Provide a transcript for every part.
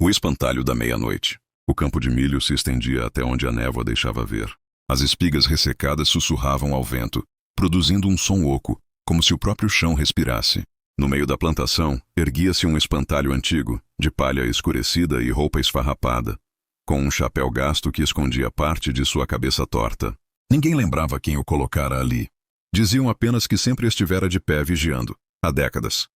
O espantalho da meia-noite. O campo de milho se estendia até onde a névoa deixava ver. As espigas ressecadas sussurravam ao vento, produzindo um som oco, como se o próprio chão respirasse. No meio da plantação, erguia-se um espantalho antigo, de palha escurecida e roupa esfarrapada, com um chapéu gasto que escondia parte de sua cabeça torta. Ninguém lembrava quem o colocara ali. Diziam apenas que sempre estivera de pé vigiando, há décadas.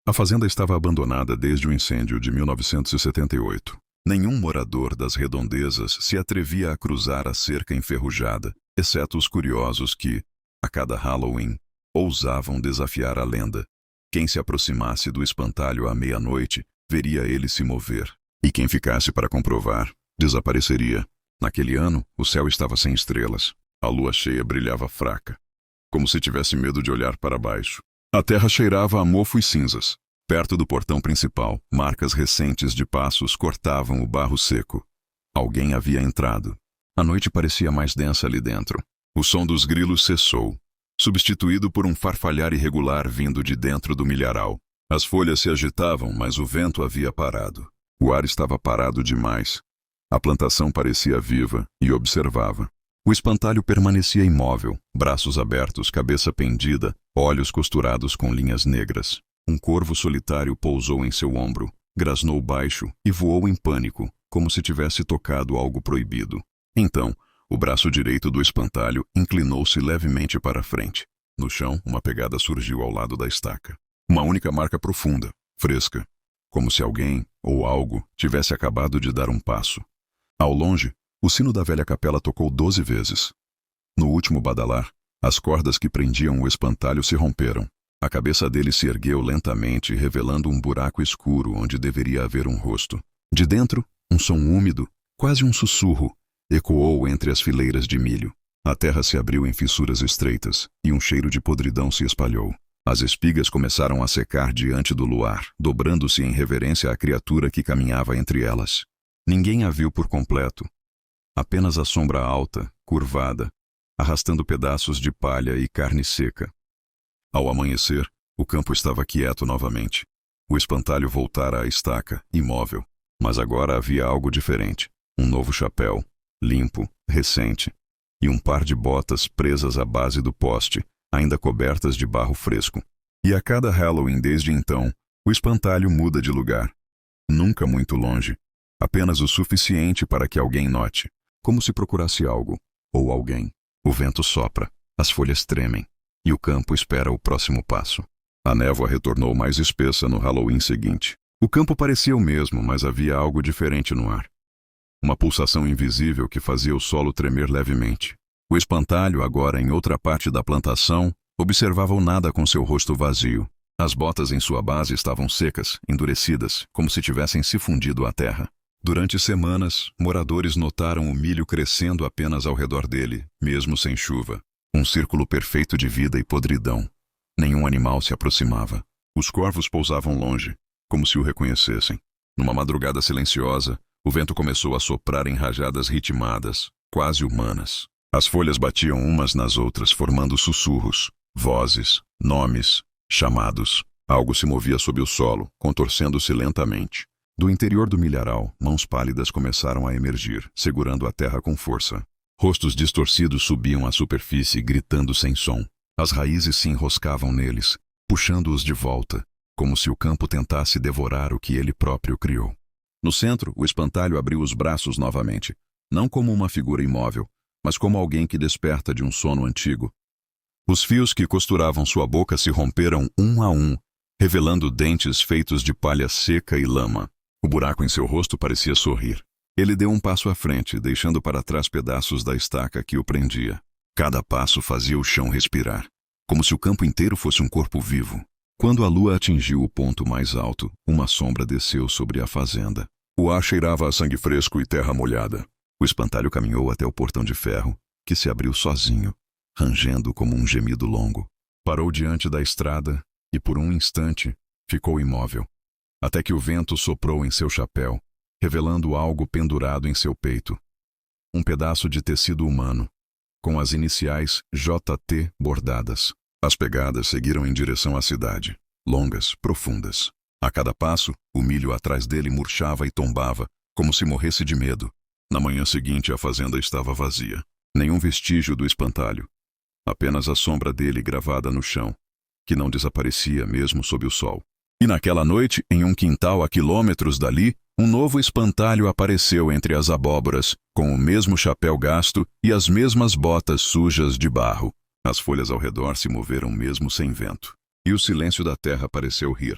A fazenda estava abandonada desde o incêndio de 1978. Nenhum morador das redondezas se atrevia a cruzar a cerca enferrujada, exceto os curiosos que, a cada Halloween, ousavam desafiar a lenda. Quem se aproximasse do espantalho à meia-noite, veria ele se mover. E quem ficasse para comprovar, desapareceria. Naquele ano, o céu estava sem estrelas. A lua cheia brilhava fraca, como se tivesse medo de olhar para baixo. A terra cheirava a mofo e cinzas. Perto do portão principal, marcas recentes de passos cortavam o barro seco. Alguém havia entrado. A noite parecia mais densa ali dentro. O som dos grilos cessou, substituído por um farfalhar irregular vindo de dentro do milharal. As folhas se agitavam, mas o vento havia parado. O ar estava parado demais. A plantação parecia viva e observava. O espantalho permanecia imóvel, braços abertos, cabeça pendida, olhos costurados com linhas negras. Um corvo solitário pousou em seu ombro, grasnou baixo e voou em pânico, como se tivesse tocado algo proibido. Então, o braço direito do espantalho inclinou-se levemente para a frente. No chão, uma pegada surgiu ao lado da estaca. Uma única marca profunda, fresca, como se alguém ou algo tivesse acabado de dar um passo. Ao longe, o sino da velha capela tocou 12 vezes. No último badalar, as cordas que prendiam o espantalho se romperam. A cabeça dele se ergueu lentamente, revelando um buraco escuro onde deveria haver um rosto. De dentro, um som úmido, quase um sussurro, ecoou entre as fileiras de milho. A terra se abriu em fissuras estreitas, e um cheiro de podridão se espalhou. As espigas começaram a secar diante do luar, dobrando-se em reverência à criatura que caminhava entre elas. Ninguém a viu por completo. Apenas a sombra alta, curvada, arrastando pedaços de palha e carne seca. Ao amanhecer, o campo estava quieto novamente. O espantalho voltara à estaca, imóvel. Mas agora havia algo diferente. Um novo chapéu, limpo, recente, e um par de botas presas à base do poste, ainda cobertas de barro fresco. E a cada Halloween desde então, o espantalho muda de lugar. Nunca muito longe. Apenas o suficiente para que alguém note. Como se procurasse algo, ou alguém. O vento sopra, as folhas tremem, e o campo espera o próximo passo. A névoa retornou mais espessa no Halloween seguinte. O campo parecia o mesmo, mas havia algo diferente no ar. Uma pulsação invisível que fazia o solo tremer levemente. O espantalho, agora em outra parte da plantação, observava o nada com seu rosto vazio. As botas em sua base estavam secas, endurecidas, como se tivessem se fundido à terra. Durante semanas, moradores notaram o milho crescendo apenas ao redor dele, mesmo sem chuva. Um círculo perfeito de vida e podridão. Nenhum animal se aproximava. Os corvos pousavam longe, como se o reconhecessem. Numa madrugada silenciosa, o vento começou a soprar em rajadas ritmadas, quase humanas. As folhas batiam umas nas outras, formando sussurros, vozes, nomes, chamados. Algo se movia sob o solo, contorcendo-se lentamente. Do interior do milharal, mãos pálidas começaram a emergir, segurando a terra com força. Rostos distorcidos subiam à superfície, gritando sem som. As raízes se enroscavam neles, puxando-os de volta, como se o campo tentasse devorar o que ele próprio criou. No centro, o espantalho abriu os braços novamente, não como uma figura imóvel, mas como alguém que desperta de um sono antigo. Os fios que costuravam sua boca se romperam um a um, revelando dentes feitos de palha seca e lama. O buraco em seu rosto parecia sorrir. Ele deu um passo à frente, deixando para trás pedaços da estaca que o prendia. Cada passo fazia o chão respirar, como se o campo inteiro fosse um corpo vivo. Quando a lua atingiu o ponto mais alto, uma sombra desceu sobre a fazenda. O ar cheirava a sangue fresco e terra molhada. O espantalho caminhou até o portão de ferro, que se abriu sozinho, rangendo como um gemido longo. Parou diante da estrada e, por um instante, ficou imóvel. Até que o vento soprou em seu chapéu, revelando algo pendurado em seu peito. Um pedaço de tecido humano, com as iniciais JT bordadas. As pegadas seguiram em direção à cidade, longas, profundas. A cada passo, o milho atrás dele murchava e tombava, como se morresse de medo. Na manhã seguinte, a fazenda estava vazia. Nenhum vestígio do espantalho. Apenas a sombra dele gravada no chão, que não desaparecia mesmo sob o sol. E naquela noite, em um quintal a quilômetros dali, um novo espantalho apareceu entre as abóboras, com o mesmo chapéu gasto e as mesmas botas sujas de barro. As folhas ao redor se moveram mesmo sem vento. E o silêncio da terra pareceu rir.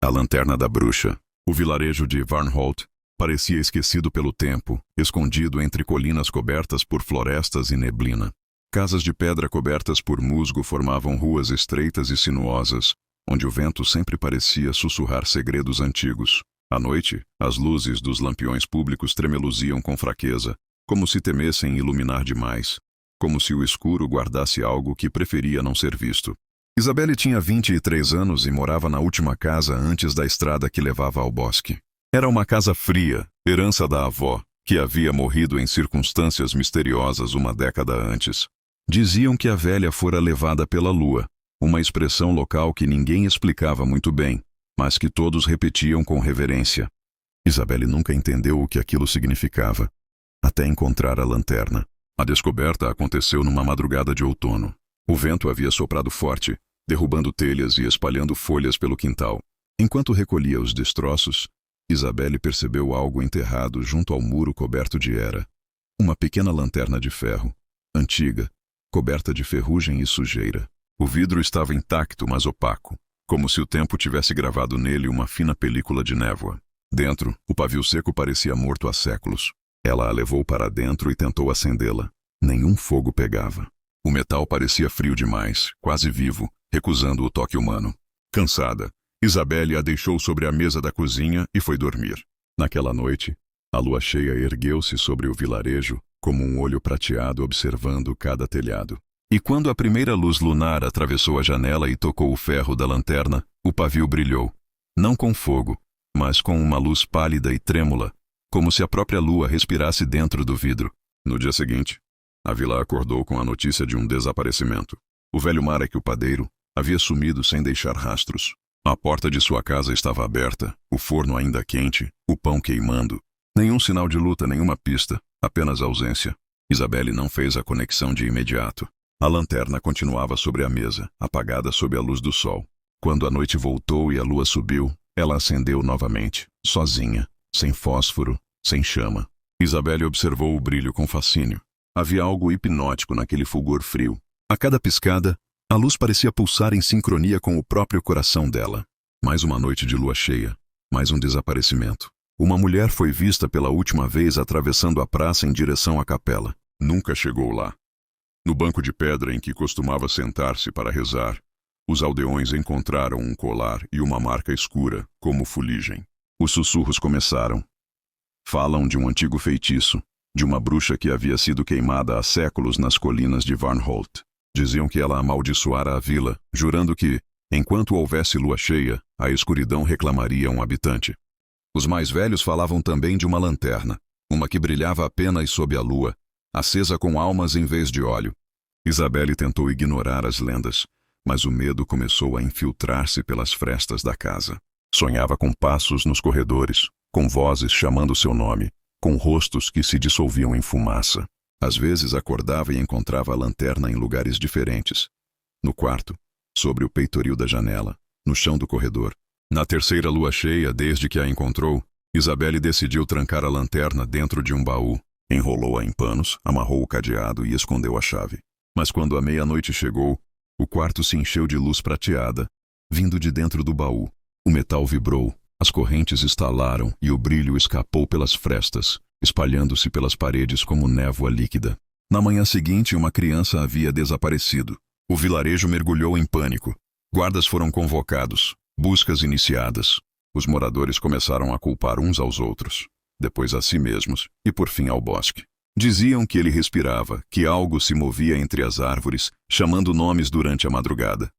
A lanterna da bruxa. O vilarejo de Varnholt parecia esquecido pelo tempo, escondido entre colinas cobertas por florestas e neblina. Casas de pedra cobertas por musgo formavam ruas estreitas e sinuosas, onde o vento sempre parecia sussurrar segredos antigos. À noite, as luzes dos lampiões públicos tremeluziam com fraqueza, como se temessem iluminar demais, como se o escuro guardasse algo que preferia não ser visto. Isabelle tinha 23 anos e morava na última casa antes da estrada que levava ao bosque. Era uma casa fria, herança da avó, que havia morrido em circunstâncias misteriosas uma década antes. Diziam que a velha fora levada pela lua, uma expressão local que ninguém explicava muito bem, mas que todos repetiam com reverência. Isabelle nunca entendeu o que aquilo significava, até encontrar a lanterna. A descoberta aconteceu numa madrugada de outono. O vento havia soprado forte, derrubando telhas e espalhando folhas pelo quintal. Enquanto recolhia os destroços, Isabelle percebeu algo enterrado junto ao muro coberto de era. Uma pequena lanterna de ferro, antiga, coberta de ferrugem e sujeira. O vidro estava intacto, mas opaco, como se o tempo tivesse gravado nele uma fina película de névoa. Dentro, o pavio seco parecia morto há séculos. Ela a levou para dentro e tentou acendê-la. Nenhum fogo pegava. O metal parecia frio demais, quase vivo, recusando o toque humano. Cansada, Isabelle a deixou sobre a mesa da cozinha e foi dormir. Naquela noite, a lua cheia ergueu-se sobre o vilarejo, como um olho prateado observando cada telhado. E quando a primeira luz lunar atravessou a janela e tocou o ferro da lanterna, o pavio brilhou. Não com fogo, mas com uma luz pálida e trêmula, como se a própria lua respirasse dentro do vidro. No dia seguinte, a vila acordou com a notícia de um desaparecimento. O velho Marek, o padeiro, havia sumido sem deixar rastros. A porta de sua casa estava aberta, o forno ainda quente, o pão queimando. Nenhum sinal de luta, nenhuma pista, apenas ausência. Isabelle não fez a conexão de imediato. A lanterna continuava sobre a mesa, apagada sob a luz do sol. Quando a noite voltou e a lua subiu, ela acendeu novamente, sozinha, sem fósforo, sem chama. Isabelle observou o brilho com fascínio. Havia algo hipnótico naquele fulgor frio. A cada piscada, a luz parecia pulsar em sincronia com o próprio coração dela. Mais uma noite de lua cheia, mais um desaparecimento. Uma mulher foi vista pela última vez atravessando a praça em direção à capela. Nunca chegou lá. No banco de pedra em que costumava sentar-se para rezar, os aldeões encontraram um colar e uma marca escura, como fuligem. Os sussurros começaram. Falam de um antigo feitiço, de uma bruxa que havia sido queimada há séculos nas colinas de Varnholt. Diziam que ela amaldiçoara a vila, jurando que, enquanto houvesse lua cheia, a escuridão reclamaria um habitante. Os mais velhos falavam também de uma lanterna, uma que brilhava apenas sob a lua, acesa com almas em vez de óleo. Isabelle tentou ignorar as lendas, mas o medo começou a infiltrar-se pelas frestas da casa. Sonhava com passos nos corredores, com vozes chamando seu nome, com rostos que se dissolviam em fumaça. Às vezes acordava e encontrava a lanterna em lugares diferentes. No quarto, sobre o peitoril da janela, no chão do corredor. Na terceira lua cheia, desde que a encontrou, Isabelle decidiu trancar a lanterna dentro de um baú. Enrolou-a em panos, amarrou o cadeado e escondeu a chave. Mas quando a meia-noite chegou, o quarto se encheu de luz prateada, vindo de dentro do baú. O metal vibrou, as correntes estalaram e o brilho escapou pelas frestas, espalhando-se pelas paredes como névoa líquida. Na manhã seguinte, uma criança havia desaparecido. O vilarejo mergulhou em pânico. Guardas foram convocados, buscas iniciadas. Os moradores começaram a culpar uns aos outros, depois a si mesmos e por fim ao bosque. Diziam que ele respirava, que algo se movia entre as árvores, chamando nomes durante a madrugada.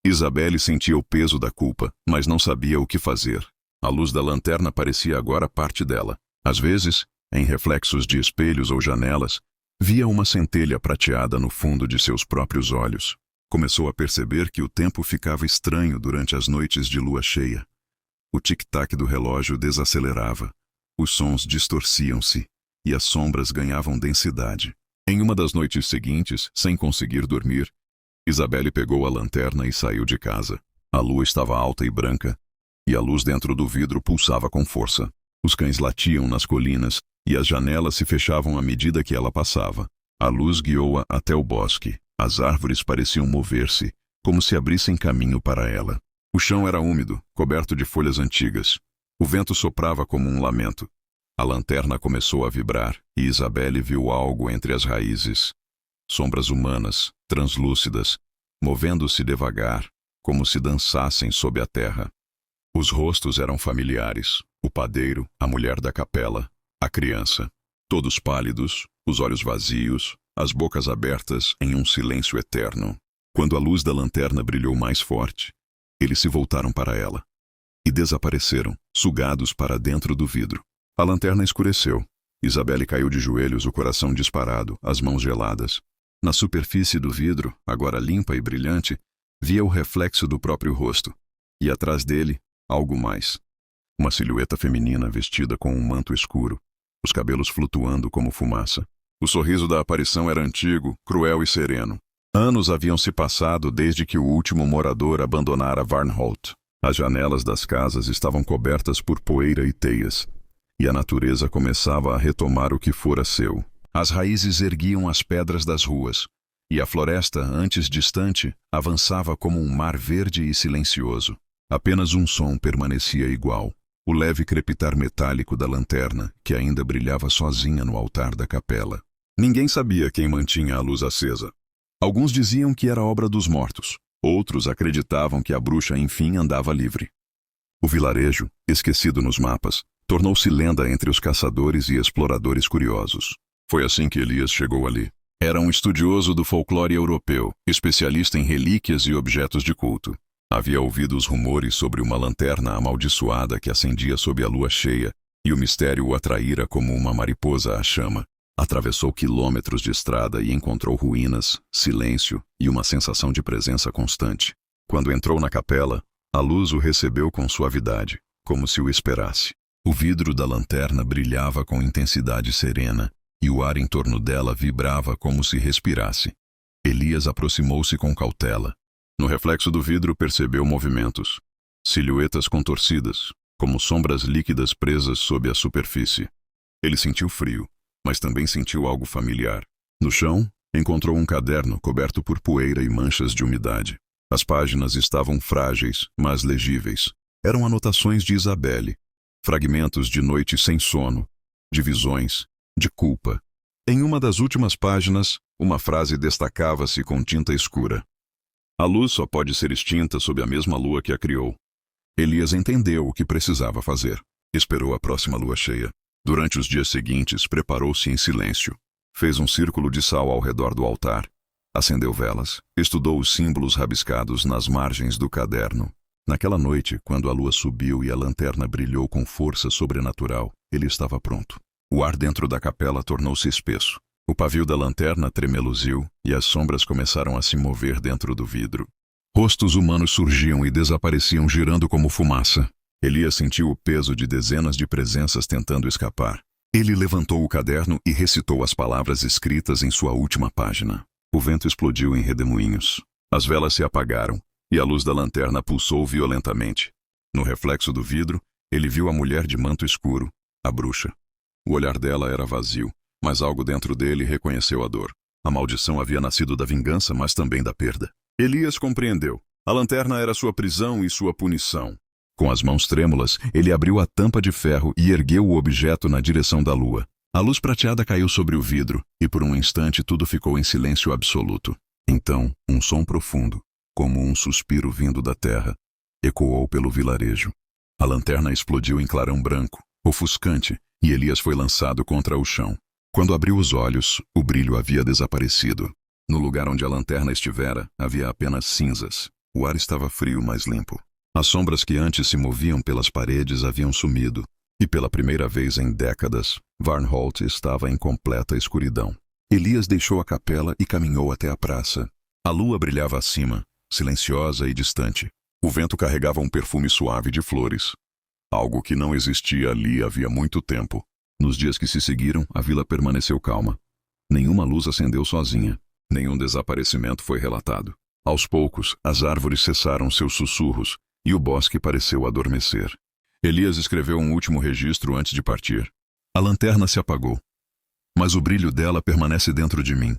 Isabelle sentia o peso da culpa, mas não sabia o que fazer. A luz da lanterna parecia agora parte dela. Às vezes, em reflexos de espelhos ou janelas, via uma centelha prateada no fundo de seus próprios olhos. Começou a perceber que o tempo ficava estranho durante as noites de lua cheia. O tic-tac do relógio desacelerava. Os sons distorciam-se e as sombras ganhavam densidade. Em uma das noites seguintes, sem conseguir dormir, Isabelle pegou a lanterna e saiu de casa. A lua estava alta e branca, e a luz dentro do vidro pulsava com força. Os cães latiam nas colinas, e as janelas se fechavam à medida que ela passava. A luz guiou-a até o bosque. As árvores pareciam mover-se, como se abrissem caminho para ela. O chão era úmido, coberto de folhas antigas. O vento soprava como um lamento. A lanterna começou a vibrar, e Isabelle viu algo entre as raízes. Sombras humanas, translúcidas, movendo-se devagar, como se dançassem sob a terra. Os rostos eram familiares: o padeiro, a mulher da capela, a criança. Todos pálidos, os olhos vazios, as bocas abertas em um silêncio eterno. Quando a luz da lanterna brilhou mais forte, eles se voltaram para ela e desapareceram, sugados para dentro do vidro. A lanterna escureceu. Isabelle caiu de joelhos, o coração disparado, as mãos geladas. Na superfície do vidro, agora limpa e brilhante, via o reflexo do próprio rosto. E atrás dele, algo mais. Uma silhueta feminina vestida com um manto escuro, os cabelos flutuando como fumaça. O sorriso da aparição era antigo, cruel e sereno. Anos haviam se passado desde que o último morador abandonara Varnholt. As janelas das casas estavam cobertas por poeira e teias, e a natureza começava a retomar o que fora seu. As raízes erguiam as pedras das ruas, e a floresta, antes distante, avançava como um mar verde e silencioso. Apenas um som permanecia igual: o leve crepitar metálico da lanterna, que ainda brilhava sozinha no altar da capela. Ninguém sabia quem mantinha a luz acesa. Alguns diziam que era obra dos mortos. Outros acreditavam que a bruxa enfim andava livre. O vilarejo, esquecido nos mapas, tornou-se lenda entre os caçadores e exploradores curiosos. Foi assim que Elias chegou ali. Era um estudioso do folclore europeu, especialista em relíquias e objetos de culto. Havia ouvido os rumores sobre uma lanterna amaldiçoada que acendia sob a lua cheia, e o mistério o atraíra como uma mariposa à chama. Atravessou quilômetros de estrada e encontrou ruínas, silêncio e uma sensação de presença constante. Quando entrou na capela, a luz o recebeu com suavidade, como se o esperasse. O vidro da lanterna brilhava com intensidade serena, e o ar em torno dela vibrava como se respirasse. Elias aproximou-se com cautela. No reflexo do vidro percebeu movimentos, silhuetas contorcidas, como sombras líquidas presas sob a superfície. Ele sentiu frio, mas também sentiu algo familiar. No chão, encontrou um caderno coberto por poeira e manchas de umidade. As páginas estavam frágeis, mas legíveis. Eram anotações de Isabelle, fragmentos de noites sem sono, de visões, de culpa. Em uma das últimas páginas, uma frase destacava-se com tinta escura: "A luz só pode ser extinta sob a mesma lua que a criou." Elias entendeu o que precisava fazer. Esperou a próxima lua cheia. Durante os dias seguintes, preparou-se em silêncio. Fez um círculo de sal ao redor do altar. Acendeu velas. Estudou os símbolos rabiscados nas margens do caderno. Naquela noite, quando a lua subiu e a lanterna brilhou com força sobrenatural, ele estava pronto. O ar dentro da capela tornou-se espesso. O pavio da lanterna tremeluziu e as sombras começaram a se mover dentro do vidro. Rostos humanos surgiam e desapareciam girando como fumaça. Elias sentiu o peso de dezenas de presenças tentando escapar. Ele levantou o caderno e recitou as palavras escritas em sua última página. O vento explodiu em redemoinhos. As velas se apagaram e a luz da lanterna pulsou violentamente. No reflexo do vidro, ele viu a mulher de manto escuro, a bruxa. O olhar dela era vazio, mas algo dentro dele reconheceu a dor. A maldição havia nascido da vingança, mas também da perda. Elias compreendeu. A lanterna era sua prisão e sua punição. Com as mãos trêmulas, ele abriu a tampa de ferro e ergueu o objeto na direção da lua. A luz prateada caiu sobre o vidro, e por um instante tudo ficou em silêncio absoluto. Então, um som profundo, como um suspiro vindo da terra, ecoou pelo vilarejo. A lanterna explodiu em clarão branco, ofuscante, e Elias foi lançado contra o chão. Quando abriu os olhos, o brilho havia desaparecido. No lugar onde a lanterna estivera, havia apenas cinzas. O ar estava frio, mas limpo. As sombras que antes se moviam pelas paredes haviam sumido, e pela primeira vez em décadas, Varnholt estava em completa escuridão. Elias deixou a capela e caminhou até a praça. A lua brilhava acima, silenciosa e distante. O vento carregava um perfume suave de flores. algo que não existia ali havia muito tempo. Nos dias que se seguiram, a vila permaneceu calma. Nenhuma luz acendeu sozinha. Nenhum desaparecimento foi relatado. Aos poucos, as árvores cessaram seus sussurros e o bosque pareceu adormecer. Elias escreveu um último registro antes de partir. A lanterna se apagou, mas o brilho dela permanece dentro de mim.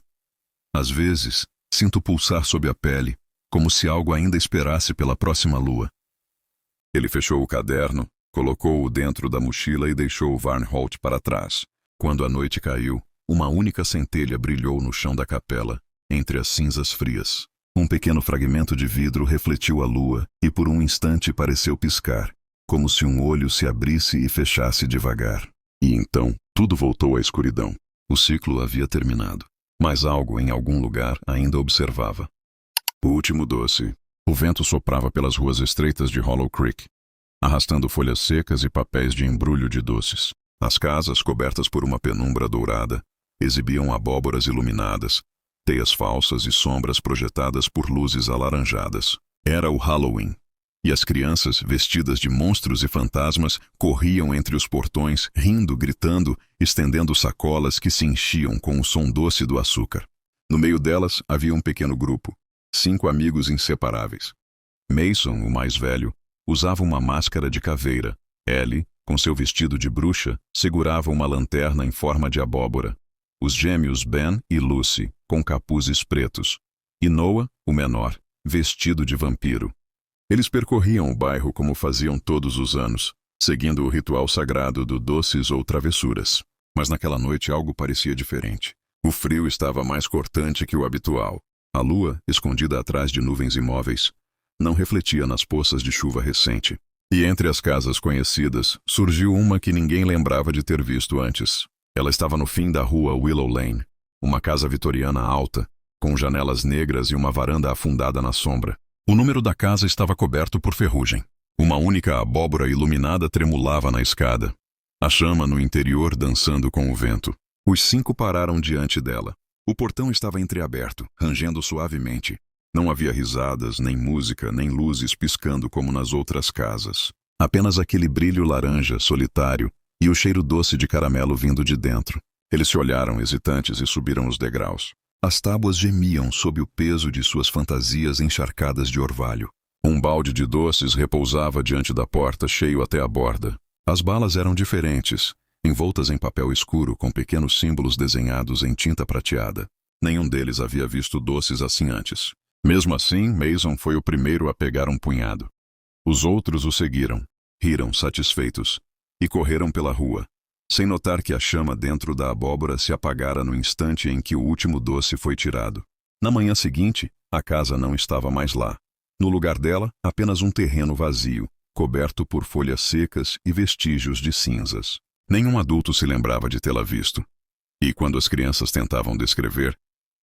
Às vezes, sinto pulsar sob a pele, como se algo ainda esperasse pela próxima lua. Ele fechou o caderno, colocou-o dentro da mochila e deixou o Varnholt para trás. Quando a noite caiu, uma única centelha brilhou no chão da capela, entre as cinzas frias. Um pequeno fragmento de vidro refletiu a lua e por um instante pareceu piscar, como se um olho se abrisse e fechasse devagar. E então, tudo voltou à escuridão. O ciclo havia terminado, mas algo em algum lugar ainda observava. O último doce. O vento soprava pelas ruas estreitas de Hollow Creek, arrastando folhas secas e papéis de embrulho de doces. As casas, cobertas por uma penumbra dourada, exibiam abóboras iluminadas, teias falsas e sombras projetadas por luzes alaranjadas. Era o Halloween, e as crianças, vestidas de monstros e fantasmas, corriam entre os portões, rindo, gritando, estendendo sacolas que se enchiam com o som doce do açúcar. No meio delas havia um pequeno grupo, 5 amigos inseparáveis. Mason, o mais velho, usava uma máscara de caveira. Ellie, com seu vestido de bruxa, segurava uma lanterna em forma de abóbora. Os gêmeos Ben e Lucy, com capuzes pretos. E Noah, o menor, vestido de vampiro. Eles percorriam o bairro como faziam todos os anos, seguindo o ritual sagrado do doces ou travessuras. Mas naquela noite algo parecia diferente. O frio estava mais cortante que o habitual. A lua, escondida atrás de nuvens imóveis, não refletia nas poças de chuva recente. E entre as casas conhecidas, surgiu uma que ninguém lembrava de ter visto antes. Ela estava no fim da rua Willow Lane, uma casa vitoriana alta, com janelas negras e uma varanda afundada na sombra. O número da casa estava coberto por ferrugem. Uma única abóbora iluminada tremulava na escada, a chama no interior dançando com o vento. Os 5 pararam diante dela. O portão estava entreaberto, rangendo suavemente. Não havia risadas, nem música, nem luzes piscando como nas outras casas. Apenas aquele brilho laranja, solitário, e o cheiro doce de caramelo vindo de dentro. Eles se olharam hesitantes e subiram os degraus. As tábuas gemiam sob o peso de suas fantasias encharcadas de orvalho. Um balde de doces repousava diante da porta, cheio até a borda. As balas eram diferentes, envoltas em papel escuro com pequenos símbolos desenhados em tinta prateada. Nenhum deles havia visto doces assim antes. Mesmo assim, Mason foi o primeiro a pegar um punhado. Os outros o seguiram, riram satisfeitos, e correram pela rua, sem notar que a chama dentro da abóbora se apagara no instante em que o último doce foi tirado. Na manhã seguinte, a casa não estava mais lá. No lugar dela, apenas um terreno vazio, coberto por folhas secas e vestígios de cinzas. Nenhum adulto se lembrava de tê-la visto. E quando as crianças tentavam descrever,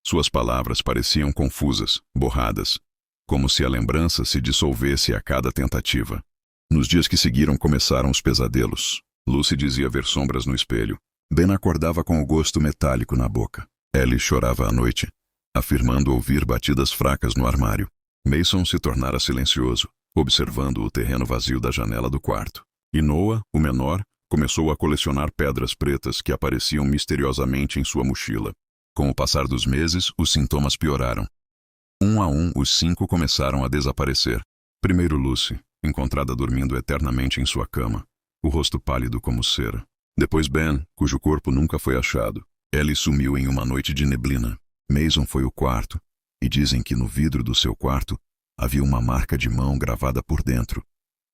suas palavras pareciam confusas, borradas, como se a lembrança se dissolvesse a cada tentativa. Nos dias que seguiram começaram os pesadelos. Lucy dizia ver sombras no espelho. Ben acordava com o gosto metálico na boca. Ellie chorava à noite, afirmando ouvir batidas fracas no armário. Mason se tornara silencioso, observando o terreno vazio da janela do quarto. E Noah, o menor, começou a colecionar pedras pretas que apareciam misteriosamente em sua mochila. Com o passar dos meses, os sintomas pioraram. Um a um, os 5 começaram a desaparecer. Primeiro Lucy, encontrada dormindo eternamente em sua cama, o rosto pálido como cera. Depois Ben, cujo corpo nunca foi achado. Ellie sumiu em uma noite de neblina. Mason foi o quarto, e dizem que no vidro do seu quarto havia uma marca de mão gravada por dentro,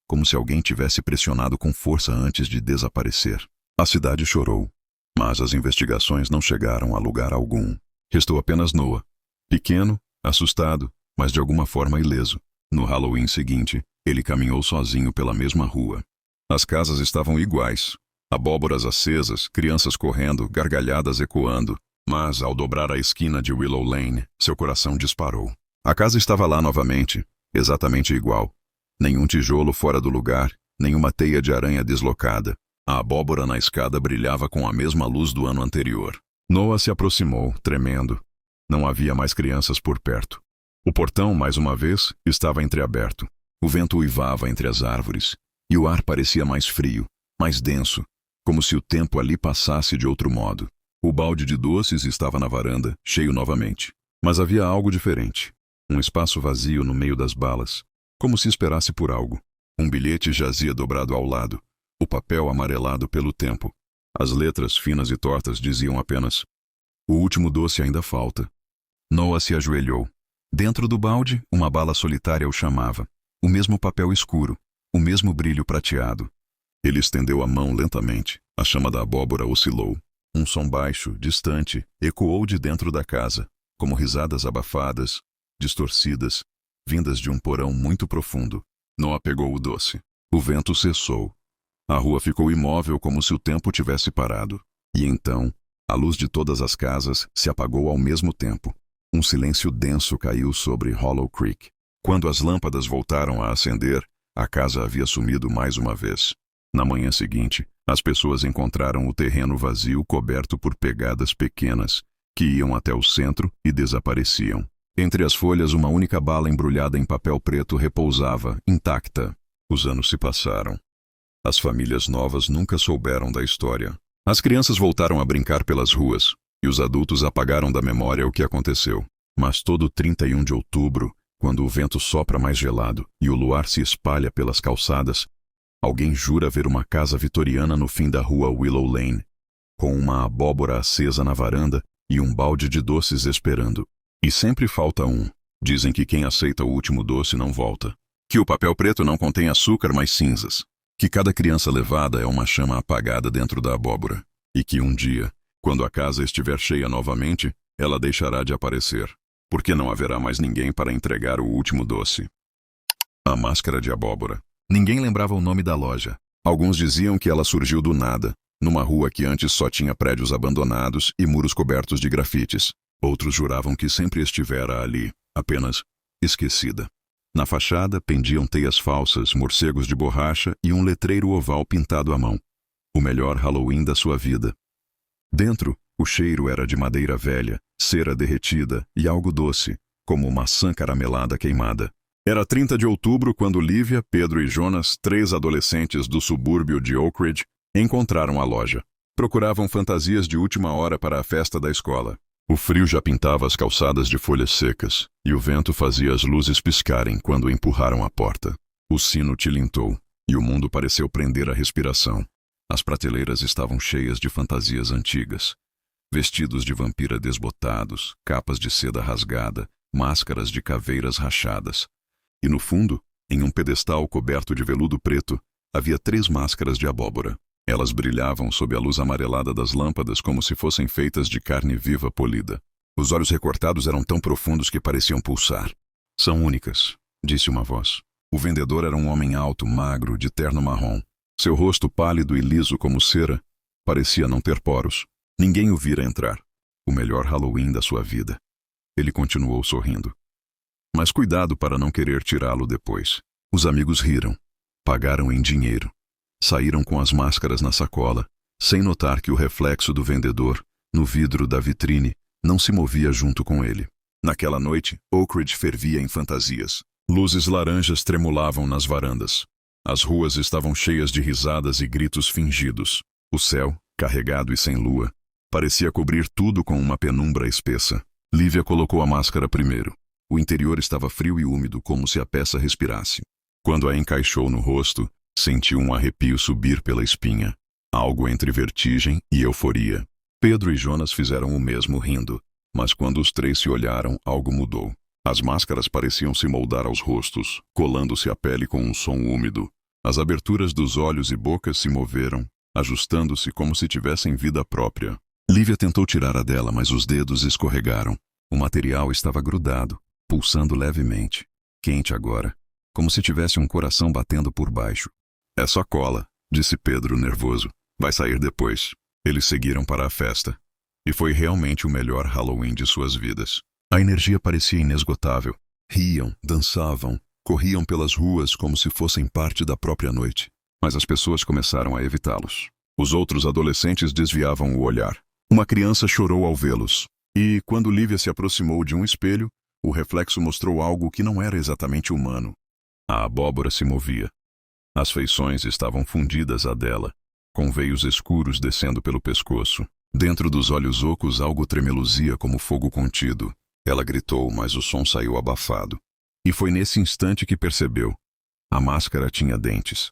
como se alguém tivesse pressionado com força antes de desaparecer. A cidade chorou, mas as investigações não chegaram a lugar algum. Restou apenas Noah, pequeno, assustado, mas de alguma forma ileso. No Halloween seguinte, ele caminhou sozinho pela mesma rua. As casas estavam iguais, abóboras acesas, crianças correndo, gargalhadas ecoando, mas ao dobrar a esquina de Willow Lane, seu coração disparou. A casa estava lá novamente, exatamente igual. Nenhum tijolo fora do lugar, nenhuma teia de aranha deslocada. A abóbora na escada brilhava com a mesma luz do ano anterior. Noah se aproximou, tremendo. Não havia mais crianças por perto. O portão, mais uma vez, estava entreaberto. O vento uivava entre as árvores, E o ar parecia mais frio, mais denso, como se o tempo ali passasse de outro modo. O balde de doces estava na varanda, cheio novamente. Mas havia algo diferente. Um espaço vazio no meio das balas, como se esperasse por algo. Um bilhete jazia dobrado ao lado, o papel amarelado pelo tempo. As letras finas e tortas diziam apenas: "O último doce ainda falta." Noah se ajoelhou. Dentro do balde, uma bala solitária o chamava. O mesmo papel escuro, o mesmo brilho prateado. Ele estendeu a mão lentamente. A chama da abóbora oscilou. Um som baixo, distante, ecoou de dentro da casa, como risadas abafadas, distorcidas, vindas de um porão muito profundo. Noah pegou o doce. O vento cessou. A rua ficou imóvel como se o tempo tivesse parado. E então, a luz de todas as casas se apagou ao mesmo tempo. Um silêncio denso caiu sobre Hollow Creek. Quando as lâmpadas voltaram a acender, a casa havia sumido mais uma vez. Na manhã seguinte, as pessoas encontraram o terreno vazio coberto por pegadas pequenas, que iam até o centro e desapareciam. Entre as folhas, uma única bala embrulhada em papel preto repousava, intacta. Os anos se passaram. As famílias novas nunca souberam da história. As crianças voltaram a brincar pelas ruas, e os adultos apagaram da memória o que aconteceu. Mas todo 31 de outubro, quando o vento sopra mais gelado e o luar se espalha pelas calçadas, alguém jura ver uma casa vitoriana no fim da rua Willow Lane, com uma abóbora acesa na varanda e um balde de doces esperando. E sempre falta um. Dizem que quem aceita o último doce não volta. Que o papel preto não contém açúcar, mas cinzas. Que cada criança levada é uma chama apagada dentro da abóbora. E que um dia, quando a casa estiver cheia novamente, ela deixará de aparecer, porque não haverá mais ninguém para entregar o último doce. A máscara de abóbora. Ninguém lembrava o nome da loja. Alguns diziam que ela surgiu do nada, numa rua que antes só tinha prédios abandonados e muros cobertos de grafites. Outros juravam que sempre estivera ali, apenas esquecida. Na fachada pendiam teias falsas, morcegos de borracha e um letreiro oval pintado à mão. O melhor Halloween da sua vida. Dentro, o cheiro era de madeira velha, cera derretida e algo doce, como maçã caramelada queimada. Era 30 de outubro quando Lívia, Pedro e Jonas, 3 adolescentes do subúrbio de Oak Ridge, encontraram a loja. Procuravam fantasias de última hora para a festa da escola. O frio já pintava as calçadas de folhas secas, e o vento fazia as luzes piscarem quando empurraram a porta. O sino tilintou, e o mundo pareceu prender a respiração. As prateleiras estavam cheias de fantasias antigas. Vestidos de vampira desbotados, capas de seda rasgada, máscaras de caveiras rachadas. E no fundo, em um pedestal coberto de veludo preto, havia 3 máscaras de abóbora. Elas brilhavam sob a luz amarelada das lâmpadas como se fossem feitas de carne viva polida. Os olhos recortados eram tão profundos que pareciam pulsar. "São únicas", disse uma voz. O vendedor era um homem alto, magro, de terno marrom. Seu rosto pálido e liso como cera parecia não ter poros. Ninguém o vira entrar. O melhor Halloween da sua vida. Ele continuou sorrindo. Mas cuidado para não querer tirá-lo depois. Os amigos riram. Pagaram em dinheiro. Saíram com as máscaras na sacola, sem notar que o reflexo do vendedor, no vidro da vitrine, não se movia junto com ele. Naquela noite, Oak Ridge fervia em fantasias. Luzes laranjas tremulavam nas varandas. As ruas estavam cheias de risadas e gritos fingidos. O céu, carregado e sem lua, parecia cobrir tudo com uma penumbra espessa. Lívia colocou a máscara primeiro. O interior estava frio e úmido, como se a peça respirasse. Quando a encaixou no rosto, sentiu um arrepio subir pela espinha, algo entre vertigem e euforia. Pedro e Jonas fizeram o mesmo rindo, mas quando os 3 se olharam, algo mudou. As máscaras pareciam se moldar aos rostos, colando-se à pele com um som úmido. As aberturas dos olhos e bocas se moveram, ajustando-se como se tivessem vida própria. Lívia tentou tirar a dela, mas os dedos escorregaram. O material estava grudado, pulsando levemente, quente agora, como se tivesse um coração batendo por baixo. "É só cola", disse Pedro, nervoso. "Vai sair depois." Eles seguiram para a festa. E foi realmente o melhor Halloween de suas vidas. A energia parecia inesgotável. Riam, dançavam, corriam pelas ruas como se fossem parte da própria noite. Mas as pessoas começaram a evitá-los. Os outros adolescentes desviavam o olhar. Uma criança chorou ao vê-los. E, quando Lívia se aproximou de um espelho, o reflexo mostrou algo que não era exatamente humano. A abóbora se movia. As feições estavam fundidas à dela, com veios escuros descendo pelo pescoço. Dentro dos olhos ocos algo tremeluzia como fogo contido. Ela gritou, mas o som saiu abafado. E foi nesse instante que percebeu. A máscara tinha dentes.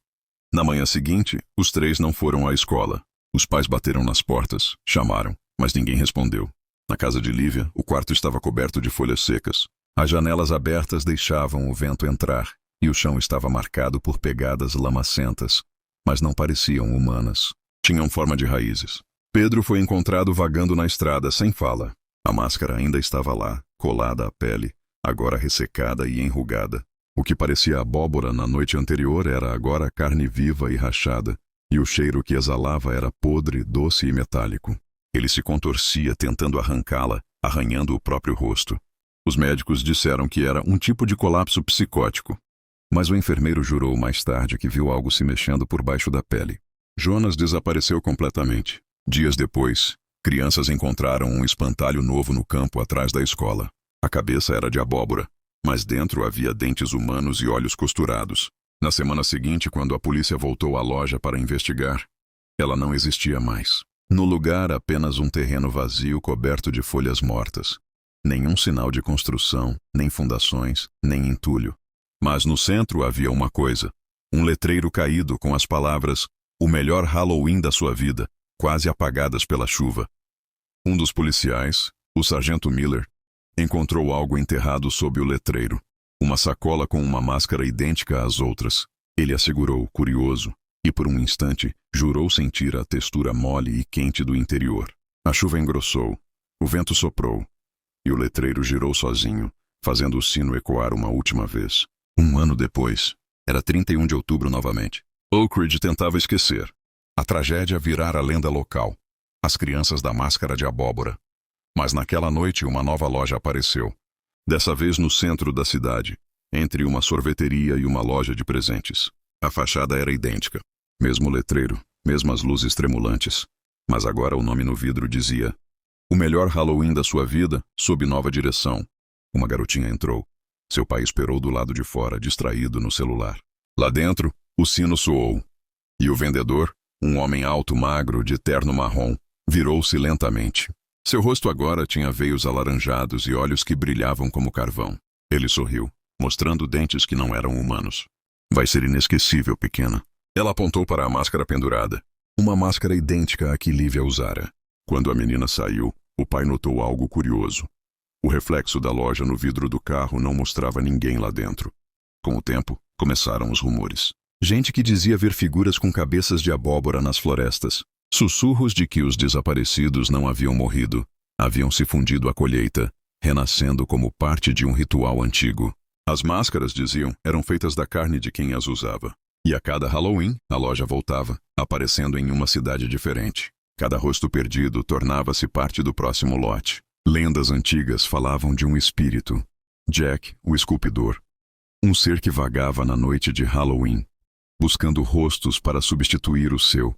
Na manhã seguinte, os três não foram à escola. Os pais bateram nas portas, chamaram, mas ninguém respondeu. Na casa de Lívia, o quarto estava coberto de folhas secas. As janelas abertas deixavam o vento entrar, e o chão estava marcado por pegadas lamacentas, mas não pareciam humanas. Tinham forma de raízes. Pedro foi encontrado vagando na estrada, sem fala. A máscara ainda estava lá, colada à pele, agora ressecada e enrugada. O que parecia abóbora na noite anterior era agora carne viva e rachada, e o cheiro que exalava era podre, doce e metálico. Ele se contorcia tentando arrancá-la, arranhando o próprio rosto. Os médicos disseram que era um tipo de colapso psicótico. Mas o enfermeiro jurou mais tarde que viu algo se mexendo por baixo da pele. Jonas desapareceu completamente. Dias depois, crianças encontraram um espantalho novo no campo atrás da escola. A cabeça era de abóbora, mas dentro havia dentes humanos e olhos costurados. Na semana seguinte, quando a polícia voltou à loja para investigar, ela não existia mais. No lugar, apenas um terreno vazio coberto de folhas mortas. Nenhum sinal de construção, nem fundações, nem entulho. Mas no centro havia uma coisa. Um letreiro caído com as palavras "O melhor Halloween da sua vida", quase apagadas pela chuva. Um dos policiais, o sargento Miller, encontrou algo enterrado sob o letreiro. Uma sacola com uma máscara idêntica às outras. Ele a segurou, curioso, e por um instante jurou sentir a textura mole e quente do interior. A chuva engrossou, o vento soprou, e o letreiro girou sozinho, fazendo o sino ecoar uma última vez. Um ano depois, era 31 de outubro novamente. Oak Ridge tentava esquecer. A tragédia virara lenda local. As crianças da máscara de abóbora. Mas naquela noite uma nova loja apareceu. Dessa vez no centro da cidade, entre uma sorveteria e uma loja de presentes. A fachada era idêntica. Mesmo letreiro, mesmas luzes tremulantes. Mas agora o nome no vidro dizia: "O melhor Halloween da sua vida, sob nova direção." Uma garotinha entrou. Seu pai esperou do lado de fora, distraído no celular. Lá dentro, o sino soou. E o vendedor, um homem alto, magro, de terno marrom, virou-se lentamente. Seu rosto agora tinha veios alaranjados e olhos que brilhavam como carvão. Ele sorriu, mostrando dentes que não eram humanos. "Vai ser inesquecível, pequena." Ela apontou para a máscara pendurada. Uma máscara idêntica à que Lívia usara. Quando a menina saiu, o pai notou algo curioso. O reflexo da loja no vidro do carro não mostrava ninguém lá dentro. Com o tempo, começaram os rumores. Gente que dizia ver figuras com cabeças de abóbora nas florestas. Sussurros de que os desaparecidos não haviam morrido, haviam se fundido à colheita, renascendo como parte de um ritual antigo. As máscaras, diziam, eram feitas da carne de quem as usava. E a cada Halloween, a loja voltava, aparecendo em uma cidade diferente. Cada rosto perdido tornava-se parte do próximo lote. Lendas antigas falavam de um espírito, Jack, o esculpidor. Um ser que vagava na noite de Halloween, buscando rostos para substituir o seu,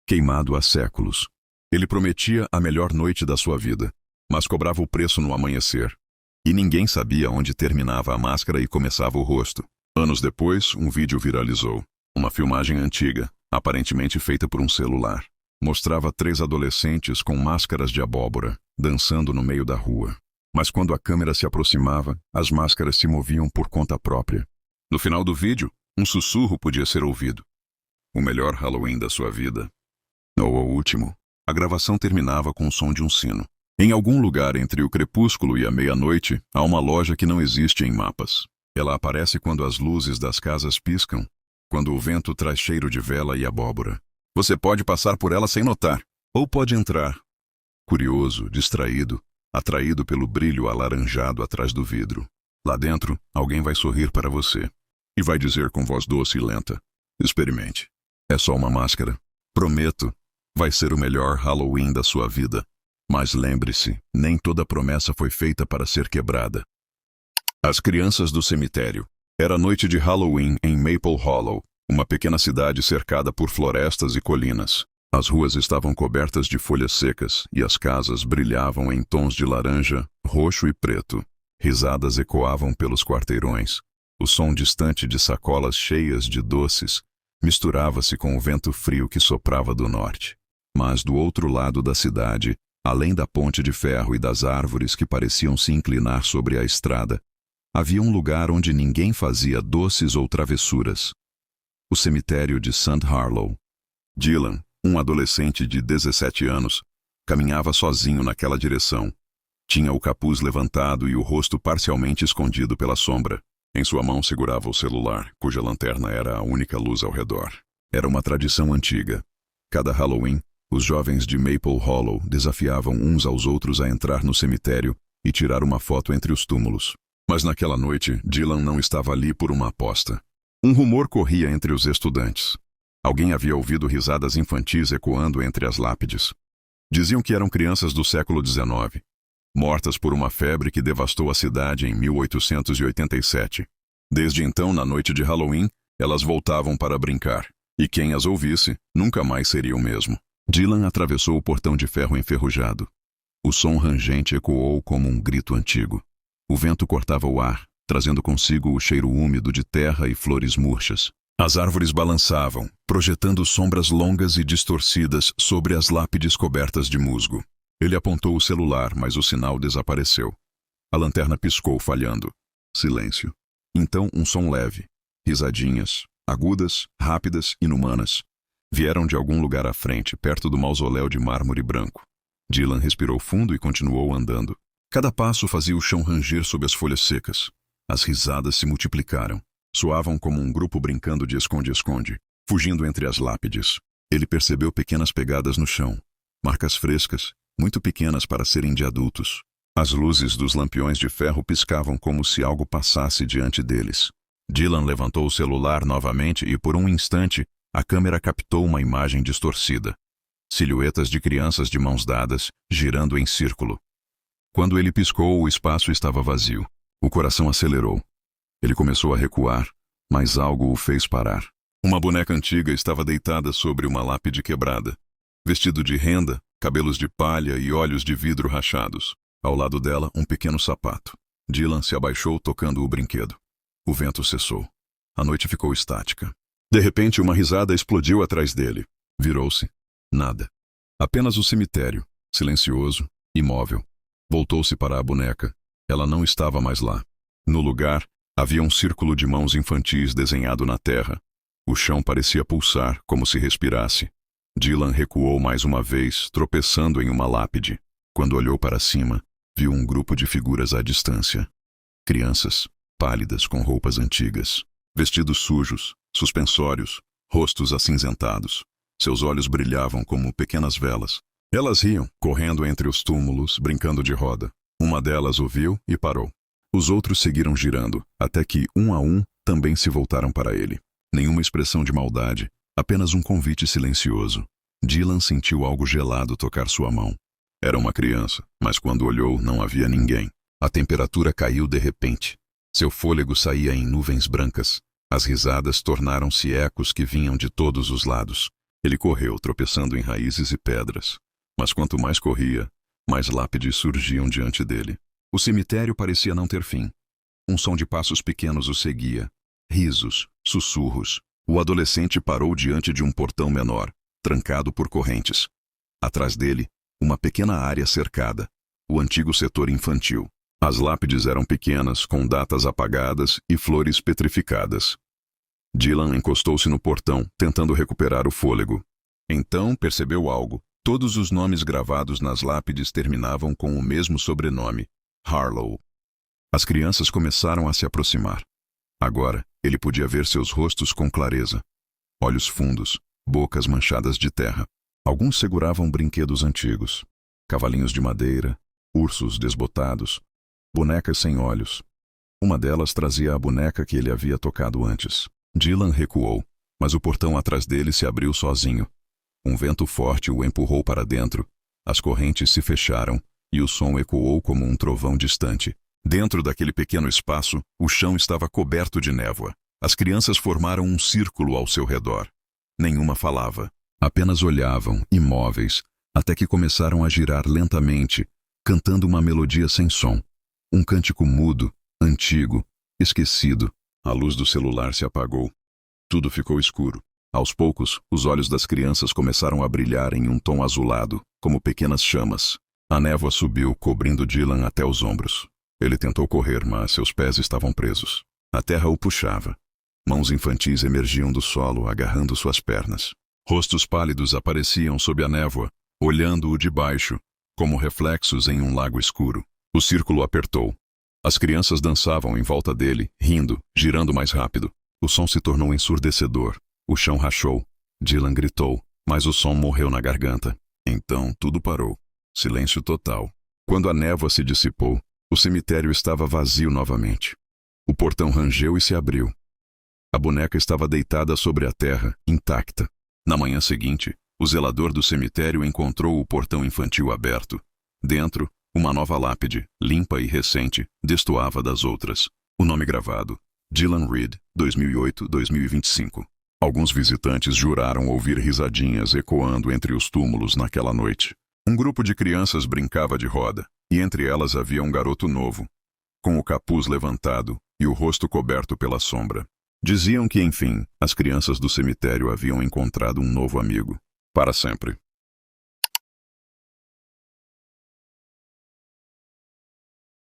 queimado há séculos. Ele prometia a melhor noite da sua vida, mas cobrava o preço no amanhecer. E ninguém sabia onde terminava a máscara e começava o rosto. Anos depois, um vídeo viralizou. Uma filmagem antiga, aparentemente feita por um celular. Mostrava 3 adolescentes com máscaras de abóbora, dançando no meio da rua. Mas quando a câmera se aproximava, as máscaras se moviam por conta própria. No final do vídeo, um sussurro podia ser ouvido. "O melhor Halloween da sua vida." Ou o último. A gravação terminava com o som de um sino. Em algum lugar entre o crepúsculo e a meia-noite, há uma loja que não existe em mapas. Ela aparece quando as luzes das casas piscam, quando o vento traz cheiro de vela e abóbora. Você pode passar por ela sem notar, ou pode entrar. Curioso, distraído, atraído pelo brilho alaranjado atrás do vidro. Lá dentro, alguém vai sorrir para você. E vai dizer com voz doce e lenta: "Experimente. É só uma máscara. Prometo, vai ser o melhor Halloween da sua vida. Mas lembre-se, nem toda promessa foi feita para ser quebrada." As crianças do cemitério. Era noite de Halloween em Maple Hollow, uma pequena cidade cercada por florestas e colinas. As ruas estavam cobertas de folhas secas e as casas brilhavam em tons de laranja, roxo e preto. Risadas ecoavam pelos quarteirões. O som distante de sacolas cheias de doces Misturava-se com o vento frio que soprava do norte. Mas do outro lado da cidade, além da ponte de ferro e das árvores que pareciam se inclinar sobre a estrada, havia um lugar onde ninguém fazia doces ou travessuras. O cemitério de St. Harlow. Dylan, um adolescente de 17 anos, caminhava sozinho naquela direção. Tinha o capuz levantado e o rosto parcialmente escondido pela sombra. Em sua mão segurava o celular, cuja lanterna era a única luz ao redor. Era uma tradição antiga. Cada Halloween, os jovens de Maple Hollow desafiavam uns aos outros a entrar no cemitério e tirar uma foto entre os túmulos. Mas naquela noite, Dylan não estava ali por uma aposta. Um rumor corria entre os estudantes. Alguém havia ouvido risadas infantis ecoando entre as lápides. Diziam que eram crianças do século XIX, mortas por uma febre que devastou a cidade em 1887. Desde então, na noite de Halloween, elas voltavam para brincar, e quem as ouvisse nunca mais seria o mesmo. Dylan atravessou o portão de ferro enferrujado. O som rangente ecoou como um grito antigo. O vento cortava o ar, trazendo consigo o cheiro úmido de terra e flores murchas. As árvores balançavam, projetando sombras longas e distorcidas sobre as lápides cobertas de musgo. Ele apontou o celular, mas o sinal desapareceu. A lanterna piscou, falhando. Silêncio. Então um som leve. Risadinhas, agudas, rápidas, inumanas. Vieram de algum lugar à frente, perto do mausoléu de mármore branco. Dylan respirou fundo e continuou andando. Cada passo fazia o chão ranger sob as folhas secas. As risadas se multiplicaram. Soavam como um grupo brincando de esconde-esconde, fugindo entre as lápides. Ele percebeu pequenas pegadas no chão. Marcas frescas, muito pequenas para serem de adultos. As luzes dos lampiões de ferro piscavam como se algo passasse diante deles. Dylan levantou o celular novamente e, por um instante, a câmera captou uma imagem distorcida. Silhuetas de crianças de mãos dadas, girando em círculo. Quando ele piscou, o espaço estava vazio. O coração acelerou. Ele começou a recuar, mas algo o fez parar. Uma boneca antiga estava deitada sobre uma lápide quebrada. Vestido de renda, cabelos de palha e olhos de vidro rachados. Ao lado dela, um pequeno sapato. Dylan se abaixou tocando o brinquedo. O vento cessou. A noite ficou estática. De repente, uma risada explodiu atrás dele. Virou-se. Nada. Apenas o cemitério, silencioso, imóvel. Voltou-se para a boneca. Ela não estava mais lá. No lugar, havia um círculo de mãos infantis desenhado na terra. O chão parecia pulsar, como se respirasse. Dylan recuou mais uma vez, tropeçando em uma lápide. Quando olhou para cima, viu um grupo de figuras à distância. Crianças, pálidas com roupas antigas, vestidos sujos, suspensórios, rostos acinzentados. Seus olhos brilhavam como pequenas velas. Elas riam, correndo entre os túmulos, brincando de roda. Uma delas o viu e parou. Os outros seguiram girando, até que, um a um, também se voltaram para ele. Nenhuma expressão de maldade, apenas um convite silencioso. Dylan sentiu algo gelado tocar sua mão. Era uma criança, mas quando olhou, não havia ninguém. A temperatura caiu de repente. Seu fôlego saía em nuvens brancas. As risadas tornaram-se ecos que vinham de todos os lados. Ele correu, tropeçando em raízes e pedras. Mas quanto mais corria, mais lápides surgiam diante dele. O cemitério parecia não ter fim. Um som de passos pequenos o seguia. Risos, sussurros. O adolescente parou diante de um portão menor, trancado por correntes. Atrás dele, uma pequena área cercada. O antigo setor infantil. As lápides eram pequenas, com datas apagadas e flores petrificadas. Dylan encostou-se no portão, tentando recuperar o fôlego. Então percebeu algo. Todos os nomes gravados nas lápides terminavam com o mesmo sobrenome, Harlow. As crianças começaram a se aproximar. Agora, ele podia ver seus rostos com clareza. Olhos fundos, bocas manchadas de terra. Alguns seguravam brinquedos antigos. Cavalinhos de madeira, ursos desbotados, bonecas sem olhos. Uma delas trazia a boneca que ele havia tocado antes. Dylan recuou, mas o portão atrás dele se abriu sozinho. Um vento forte o empurrou para dentro. As correntes se fecharam e o som ecoou como um trovão distante. Dentro daquele pequeno espaço, o chão estava coberto de névoa. As crianças formaram um círculo ao seu redor. Nenhuma falava. Apenas olhavam, imóveis, até que começaram a girar lentamente, cantando uma melodia sem som. Um cântico mudo, antigo, esquecido. A luz do celular se apagou. Tudo ficou escuro. Aos poucos, os olhos das crianças começaram a brilhar em um tom azulado, como pequenas chamas. A névoa subiu, cobrindo Dylan até os ombros. Ele tentou correr, mas seus pés estavam presos. A terra o puxava. Mãos infantis emergiam do solo, agarrando suas pernas. Rostos pálidos apareciam sob a névoa, olhando-o de baixo, como reflexos em um lago escuro. O círculo apertou. As crianças dançavam em volta dele, rindo, girando mais rápido. O som se tornou ensurdecedor. O chão rachou. Dylan gritou, mas o som morreu na garganta. Então tudo parou. Silêncio total. Quando a névoa se dissipou, o cemitério estava vazio novamente. O portão rangeu e se abriu. A boneca estava deitada sobre a terra, intacta. Na manhã seguinte, o zelador do cemitério encontrou o portão infantil aberto. Dentro, uma nova lápide, limpa e recente, destoava das outras. O nome gravado: Dylan Reed, 2008-2025. Alguns visitantes juraram ouvir risadinhas ecoando entre os túmulos naquela noite. Um grupo de crianças brincava de roda, e entre elas havia um garoto novo, com o capuz levantado e o rosto coberto pela sombra. Diziam que, enfim, as crianças do cemitério haviam encontrado um novo amigo. Para sempre.